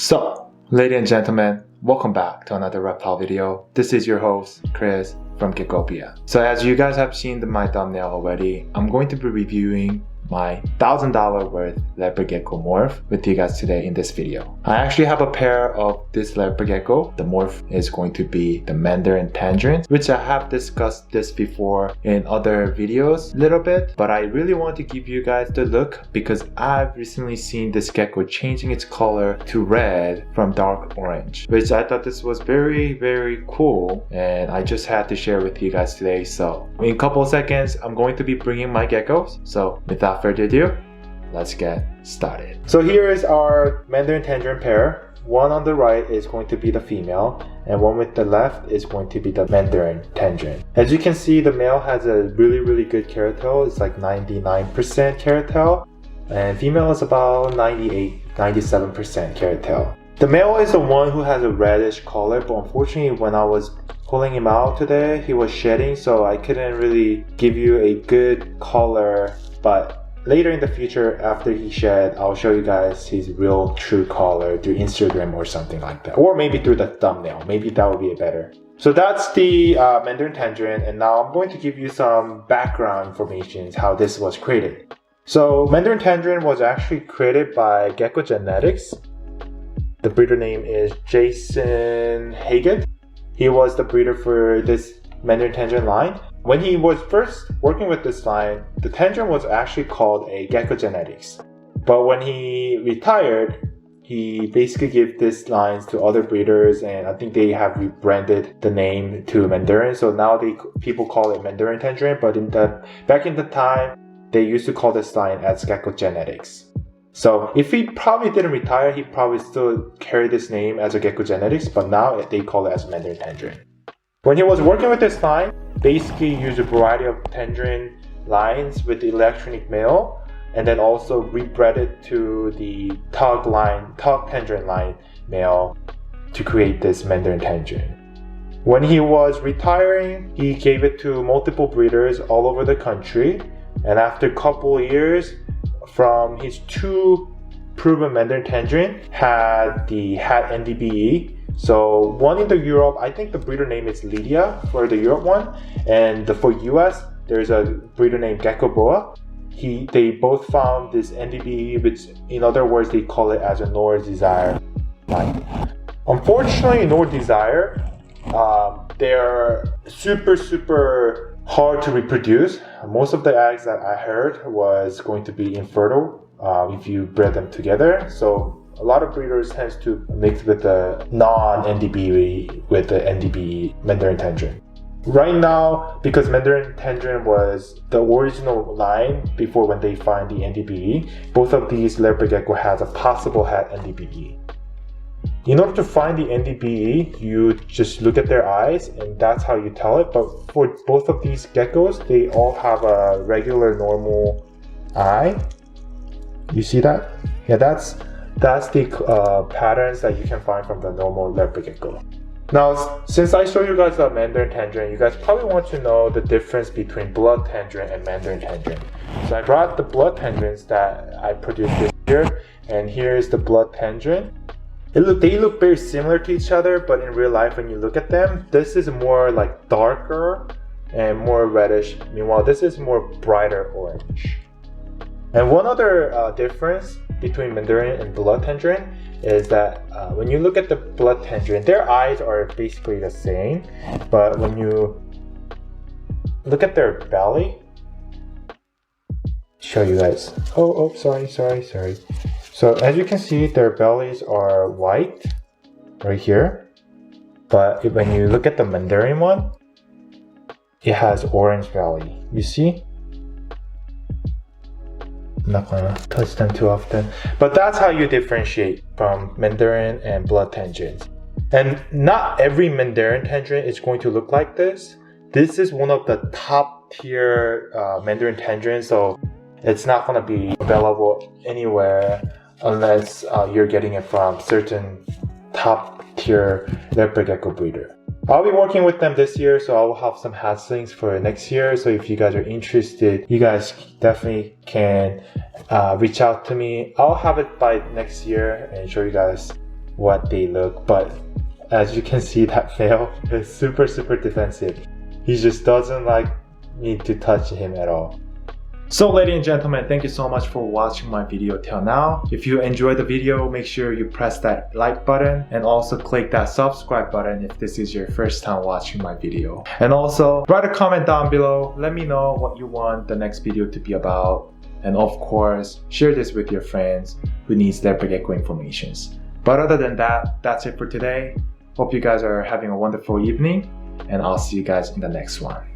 So, ladies and gentlemen, welcome back to another reptile video. This is your host, Chris from Geckopia. So as you guys have seen my thumbnail already, I'm going to be reviewing my $1,000 worth leopard gecko morph with you guys today in this video. I actually have a pair of this leopard gecko. The morph is going to be the Mandarin Tangerine, which I have discussed this before in other videos a little bit, but I really want to give you guys the look because I've recently seen this gecko changing its color to red from dark orange, which I thought this was very cool, and I just had to share with you guys today. So in a couple of seconds, I'm going to be bringing my geckos. So without further ado, let's get started. So here is our Mandarin Tangerine pair. One on the right is going to be the female, and one with the left is going to be the Mandarin Tangerine. As you can see, the male has a really good keratil. It's like 99% keratil, and female is about 97% keratil. The male is the one who has a reddish color, but unfortunately when I was pulling him out today, he was shedding, so I couldn't really give you a good color, but later in the future, after he shed, I'll show you guys his real true color through Instagram or something like that. Or maybe through the thumbnail. Maybe that would be better. So that's the Mandarin Tangerine, and now I'm going to give you some background information how this was created. So Mandarin Tangerine was actually created by Gecko Genetics. The breeder name is Jason Hagen. He was the breeder for this Mandarin Tangerine line. When he was first working with this line, the Tangerine was actually called a Gecko Genetics. But when he retired, he basically gave these lines to other breeders, and I think they have rebranded the name to Mandarin. So now people call it Mandarin Tangerine, but back in the time, they used to call this line as Gecko Genetics. So if he probably didn't retire, he probably still carried this name as a Gecko Genetics, but now they call it as Mandarin Tangerine. When he was working with this line, basically used a variety of Tangerine lines with the electronic male, and then also rebred it to the Tug Tangerine line male to create this Mandarin Tangerine. When he was retiring, he gave it to multiple breeders all over the country, and after a couple of years, from his two proven Mandarin Tangerine had NDBE. So one in the Europe, I think the breeder name is Lydia for the Europe one, and for US there's a breeder named Geckopia. They both found this NDBE, which in other words they call it as a North Desire line. Unfortunately, North Desire, they're super hard to reproduce. Most of the eggs that I heard was going to be infertile if you bred them together. So a lot of breeders tend to mix with the non-NDBE with the NDBE Mandarin Tangerine. Right now, because Mandarin Tangerine was the original line before when they find the NDBE, both of these leopard gecko has a possible had NDBE. In order to find the NDBE, you just look at their eyes, and that's how you tell it. But for both of these geckos, they all have a regular normal eye. You see that? Yeah, that's the patterns that you can find from the normal leopard gecko. Now, since I showed you guys the Mandarin Tangerine, you guys probably want to know the difference between blood tangerine and Mandarin Tangerine. So I brought the blood tangerines that I produced this year, and here is the blood tangerine. They look very similar to each other, but in real life when you look at them, this is more like darker and more reddish. Meanwhile, this is more brighter orange. And one other difference between Mandarin and blood tangerine is that when you look at the blood tangerine, their eyes are basically the same, but when you look at their belly, show you guys. Sorry. So as you can see, their bellies are white right here, but when you look at the Mandarin one, it has orange belly. You see? I'm not gonna touch them too often, but that's how you differentiate from Mandarin and blood tangerines. And not every Mandarin Tangerine is going to look like this. This is one of the top tier Mandarin Tangerines, so it's not gonna be available anywhere unless you're getting it from certain top tier leopard gecko breeder. I'll be working with them this year, so I'll have some hatchlings for next year. So if you guys are interested, you guys definitely can reach out to me. I'll have it by next year and show you guys what they look, but as you can see, that male is super defensive. He just doesn't like me to touch him at all. So ladies and gentlemen, thank you so much for watching my video till now. If you enjoyed the video, make sure you press that like button and also click that subscribe button if this is your first time watching my video. And also write a comment down below. Let me know what you want the next video to be about. And of course, share this with your friends who needs leopard gecko informations. But other than that, that's it for today. Hope you guys are having a wonderful evening, and I'll see you guys in the next one.